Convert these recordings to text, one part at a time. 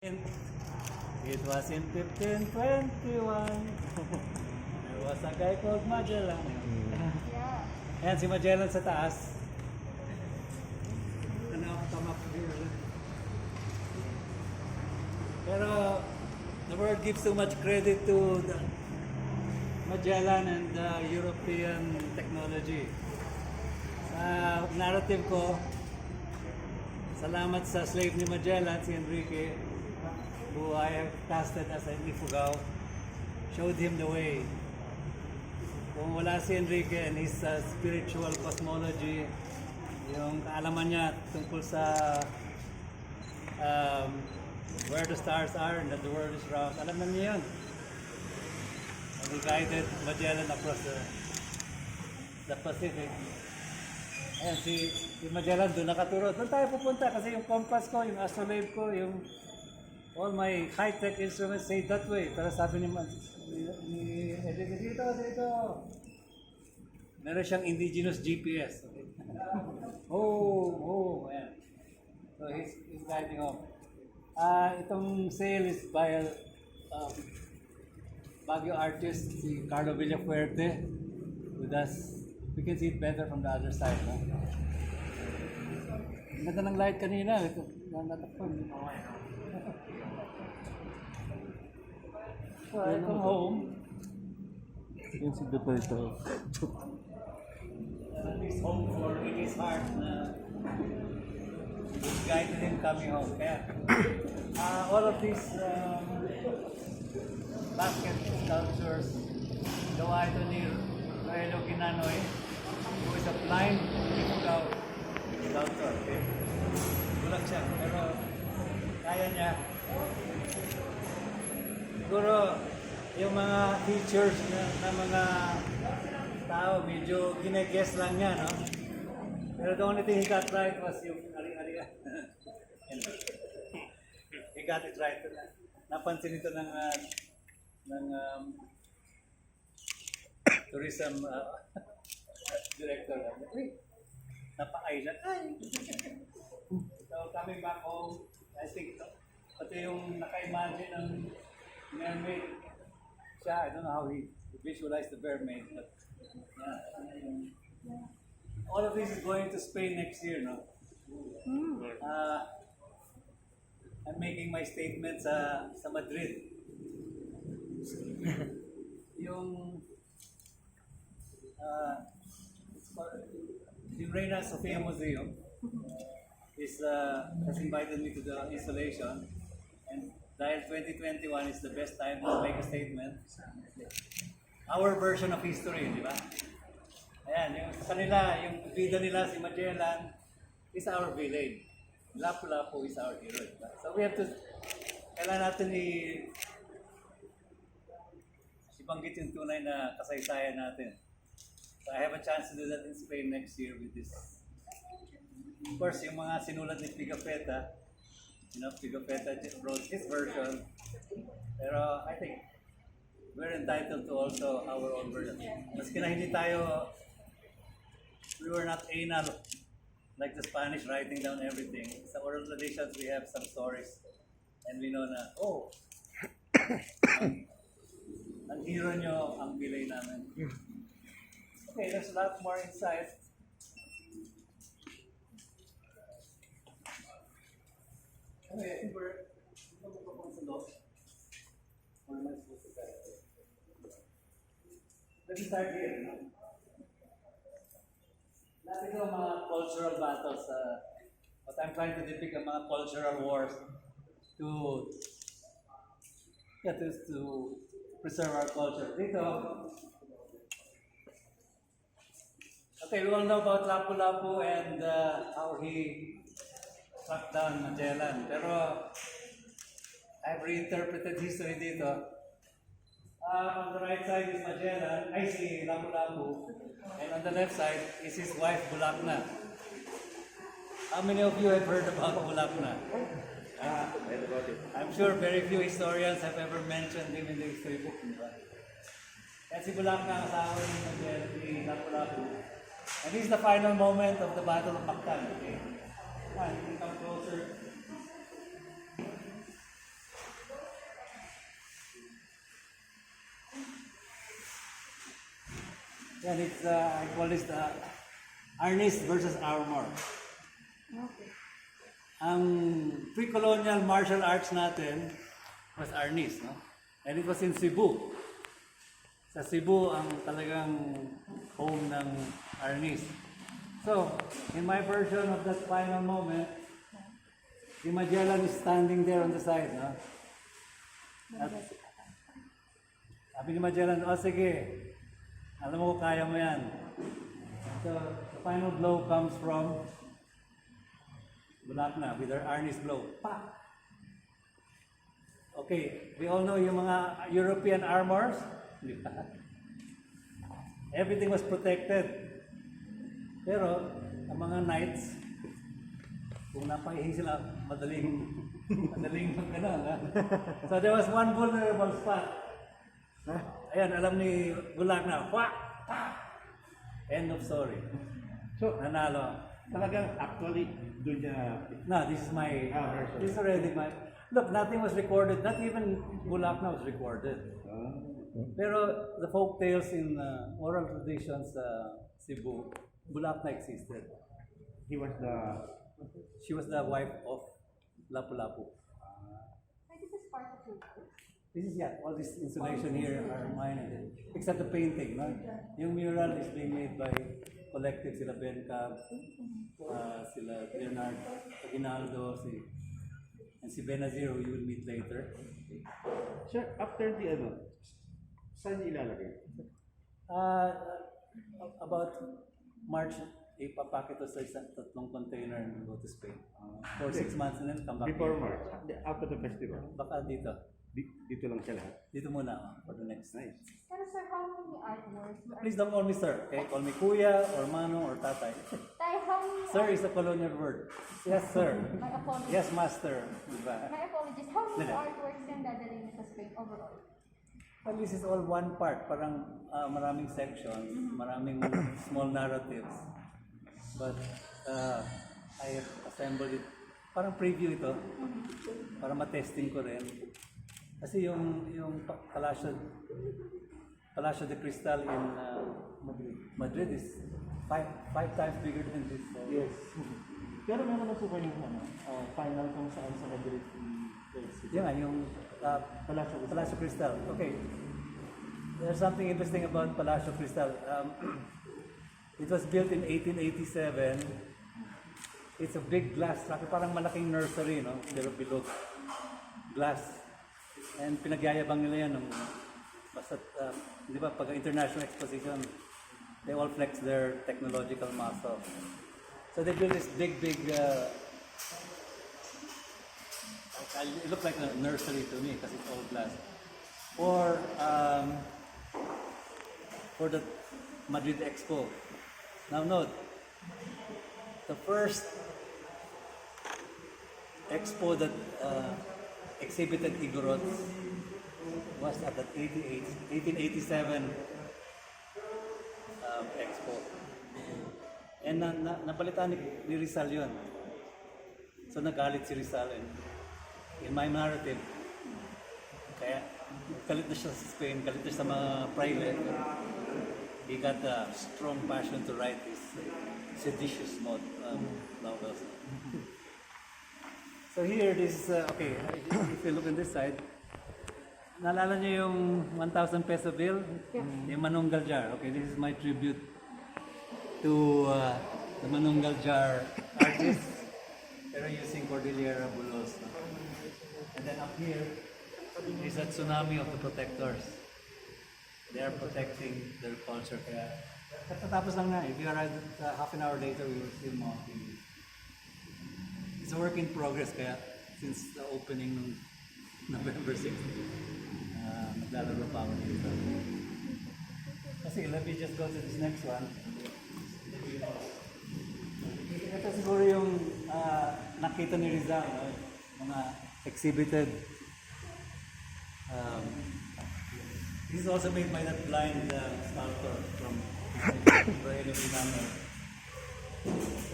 It was in 1521. There was a guy called Magellan. Ayan si Magellan sa taas. Pero the world gives too much credit to the Magellan and the European technology. Sa narrative ko, salamat sa slave ni Magellan, si Enrique, who I have casted as an Ifugao, showed him the way. Kung wala si Enrique and his spiritual cosmology, yung kaalaman niya tungkol sa where the stars are and that the world is round, alam na niya yun. And he guided Magellan across the Pacific. Ayan, si Magellan doon nakaturo. Doon tayo pupunta kasi yung compass ko, yung astrolabe ko, yung all my high-tech instruments say that way. Pero sabi ni dito. Meron siyang indigenous GPS. Okay? Ayan. So he's guiding off. Itong sail is by Baguio artist, si Carlo Villafuerte, with us. We can see it better from the other side. No? Ganda ng light kanina. Ito, nanatakpan. So I come home. You can see the place of His home for in his heart na guided him coming home. Kaya all of these basket sculptures gawa ito ni Rogelio Ginanoy, who is a blind sculptor. Okay? Gulag siya, pero kaya niya. Siguro yung mga features na mga tao, medyo gine-guess lang niya, no? Pero the only thing he got right was yung ari-ari. He got it right. Napansin ito ng tourism director. Uy, napa-ay na. So coming back home, I think pati yung naka-imagine ng mermaid siya, I don't know how he visualized the mermaid, but all of this is going to Spain next year, no? I'm making my statement sa Madrid. Yung Reina Sofia Museum has invited me to the installation, and dahil 2021 is the best time to make a statement. Our version of history, di ba? Ayan, yung kanila, yung vida nila, si Magellan is our villain. Lapu-Lapu is our hero, di ba? So we have to, kailangan natin ibanggit yung tunay na kasaysayan natin. So I have a chance to do that in Spain next year with this. Of course, yung mga sinulat ni Pigafetta, Pigafetta wrote his version. Pero I think we're entitled to also our own version. Maski na hindi tayo, we were not anal like the Spanish writing down everything. Sa oral traditions, we have some stories. And we know na, ang hero nyo, ang bilay namin. Okay, there's a lot more inside. Okay, I think we're or am I supposed to start? Let's start here. Lahat ito mga cultural battles. What I'm trying to depict ang mga cultural wars to preserve our culture. Dito, okay, we all know about Lapu-Lapu and how he struck down Magellan. Pero I've reinterpreted history dito. On the right side is Magellan, I see Lapu-Lapu, and on the left side is his wife Bulakna. How many of you have heard about Bulakna? I'm sure very few historians have ever mentioned him in the history book. Yan si Bulakna ang asawa ni Magellan, ni Lapu-Lapu. And this is the final moment of the Battle of Mactan. Okay? Come closer. Yan, it's, I call this Arnis versus Armor. Okay. Ang pre-colonial martial arts natin was Arnis, no? And it was in Cebu. Sa Cebu ang talagang home ng Arnis. So, in my version of that final moment, the Magellan is standing there on the side, no? At sabi ni Magellan, oh sige, alam mo kaya mo yan. So, the final blow comes from Bulakna with her Arnis blow. Pa! Okay, we all know yung mga European armors. Di ba? Everything was protected. Pero, ang mga knights, kung napahihin sila, madaling magkano, ha? So there was one vulnerable spot. Ayan, alam ni Bulakna, wak! Pa! End of story. So, Nanalo. talagang actually, doon niya... No, this is my, this is already my, look, nothing was recorded, not even Bulakna was recorded. Pero the folk tales in oral traditions sa Cebu, Bulakna existed. He was the... She was the wife of Lapu-Lapu. So this is part of your book? This is, yeah, all this insulation here are mine, except the painting, no? Yung mural is being made by collective, sila Ben Cab, sila Leonard Aguinaldo, and si Benazir, who you will meet later. Sir, after the saan niya ilalagay? About March, ipapakit ito sa isang tatlong container and go to Spain. For 6 months and then come back. Before here. March, after the festival. Baka dito. Dito lang siya lahat. Dito muna for the next night. Pero sir, how many artworks? Please don't call me sir. Okay? Call me kuya or mano or tatay. Tay, how many Sir is a colonial word. Yes, sir. My apologies. Yes, master. Diba? My apologies. How many Nila. artworks yung dadalhin niyo sa Spain overall? Well, this is all one part. Parang maraming sections, maraming small narratives. But I have assembled it. Parang preview ito. Para matesting ko rin. Kasi yung Palacio de Cristal in Madrid is five times bigger than this. So. Yes. Pero meron na po kayong final kung saan sa Madrid Yan nga, yung Palacio Cristal. Okay. There's something interesting about Palacio Cristal. It was built in 1887. It's a big glass structure, parang malaking nursery, no? Pero below glass. And pinagyayabang nila yan. Basta, di ba, pag international exposition, they all flex their technological muscle. So they built this big, it looked like a nursery to me because it's all glass. For the Madrid Expo. Now note, the first expo that exhibited Igorots was at the 1887 expo. And napalitan ni Rizal yun. So nagalit si Rizal and in my narrative, kaya galit na siya sa Spain, galit na siya sa mga private. He got a strong passion to write these seditious novels. So here, this is, okay, if you look on this side, naalala niyo yung 1,000 peso bill? Yung Manunggal jar. Okay, this is my tribute to the Manunggal jar artists. Pero using Cordillera Bulos. And then up here is a tsunami of the protectors. They are protecting their culture. Kaya katapos lang na. If you arrive half an hour later, we will still more. It's a work in progress. Kaya since the opening ng November 6th, maglalaro pa ako dito. Kasi let me just go to this next one. Ito siguro yung nakita ni Rizal, mga exhibited. This is also made by that blind sculptor from Magellan.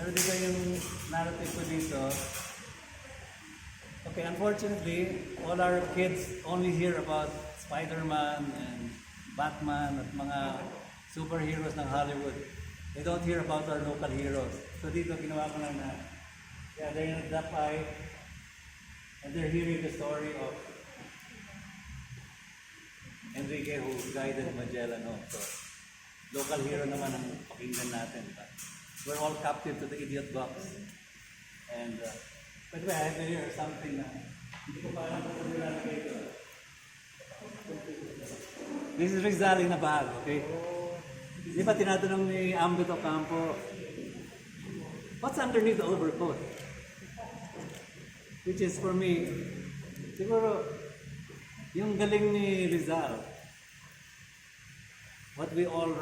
Pero dito yung narrative ko dito. Okay, unfortunately, all our kids only hear about Spider-Man and Batman at mga superheroes ng Hollywood. They don't hear about our local heroes. So dito ginawa ko lang na, yeah, they're in the eye, and they're hearing the story of Enrique who guided Magellan home. So, local hero naman ang pakinggan natin. But we're all captive to the idiot box. And, by the way, I have here something na hindi ko pa alam kung nilalagay ito. This is Rizal in a bag, okay? Di ba tinatanong ni Ambit Ocampo, what's underneath the overcoat? Which is for me, siguro, yung galing ni Rizal, what we all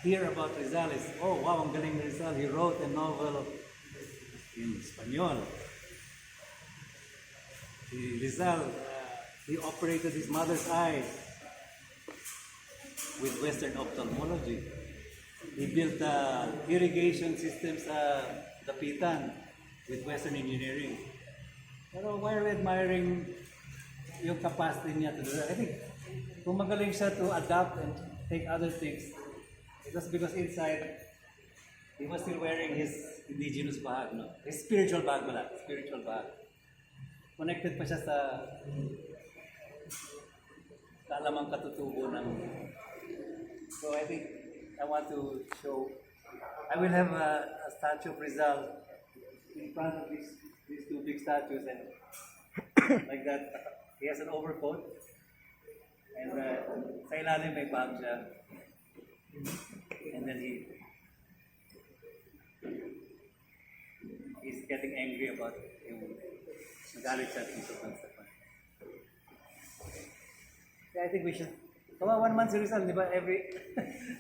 hear about Rizal is, oh wow, ang galing ni Rizal, he wrote a novel in Espanyol. Rizal, he operated his mother's eyes with Western ophthalmology. He built irrigation systems sa Dapitan with Western engineering. Pero why are we admiring yung capacity niya to do that? I think kung magaling siya to adapt and take other things, it was because inside he was still wearing his indigenous bag, no? His spiritual bag pala, spiritual bag. Connected pa siya sa alamang katutubo ng. So I think I want to show, I will have a statue of Rizal in front of these two big statues, and like that, he has an overcoat, and sa ilalim may bag siya, and then he's getting angry about yung nagalit siya at yeah, I think we should. Kawawan man si Rizal, di ba?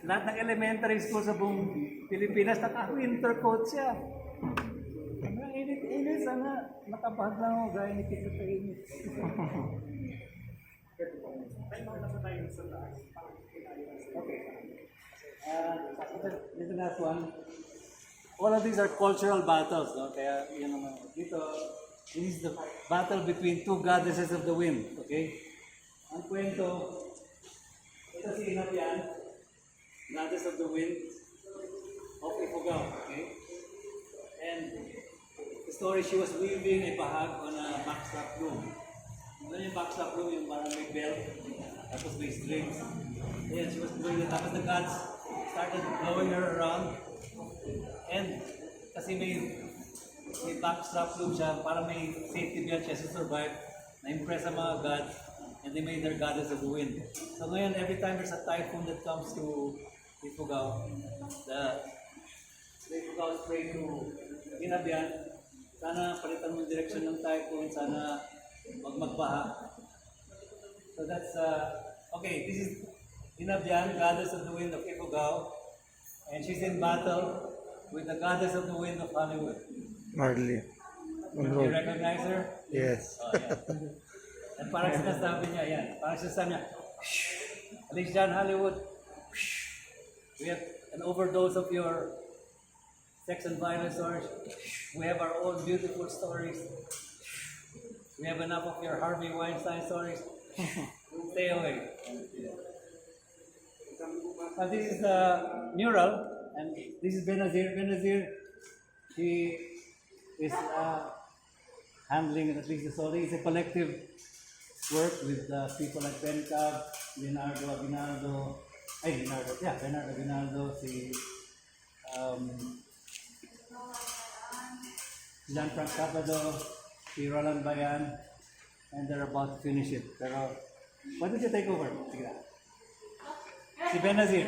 Lahat ng elementary school sa buong Pilipinas, naka-winter coat siya. Ang init-init, sana nakabahag lang ako gaya ni Kidlat Tahimik. Okay. This last one. All of these are cultural battles, no? Kaya yun naman. Dito, this is the battle between two goddesses of the wind, okay? Ang kwento, ito si Inapian, goddess of the wind of Ifugao, okay? And the story, she was weaving a bahag on a backstrap loom. Ano yung backstrap loom? Yung parang may belt, tapos may strings. Ayan, she was doing it. Tapos the gods started blowing her around. And kasi may backstrap loom siya, parang may safety belt siya to survive. Na-impress ang mga gods, and they made their goddess of the wind. So ngayon, every time there's a typhoon that comes to Ifugao, the Ifugao pray to Inabian, sana palitan mo yung direction ng typhoon, sana magbaha. So that's, okay, this is Inabian, goddess of the wind of Ifugao, and she's in battle with the goddess of the wind of Hollywood. Marley. You recognize her? Yes. Oh, yeah. And parang sinasabi niya, yan. Parang sinasabi niya, shh, alis dyan, Hollywood. Shh. We have an overdose of your sex and violence stories. Shh. We have our own beautiful stories. Shh. We have enough of your Harvey Weinstein stories. Stay away. Now this is the mural, and this is Benazir. Benazir, she is handling at least the story. It's a collective work with people like Bencab, Leonardo Aguinaldo, Leonardo Aguinaldo, si Jean-Franc Capado, si Roland Bayan, and they're about to finish it. Pero, why don't you take over? Sige na. Si Benazir.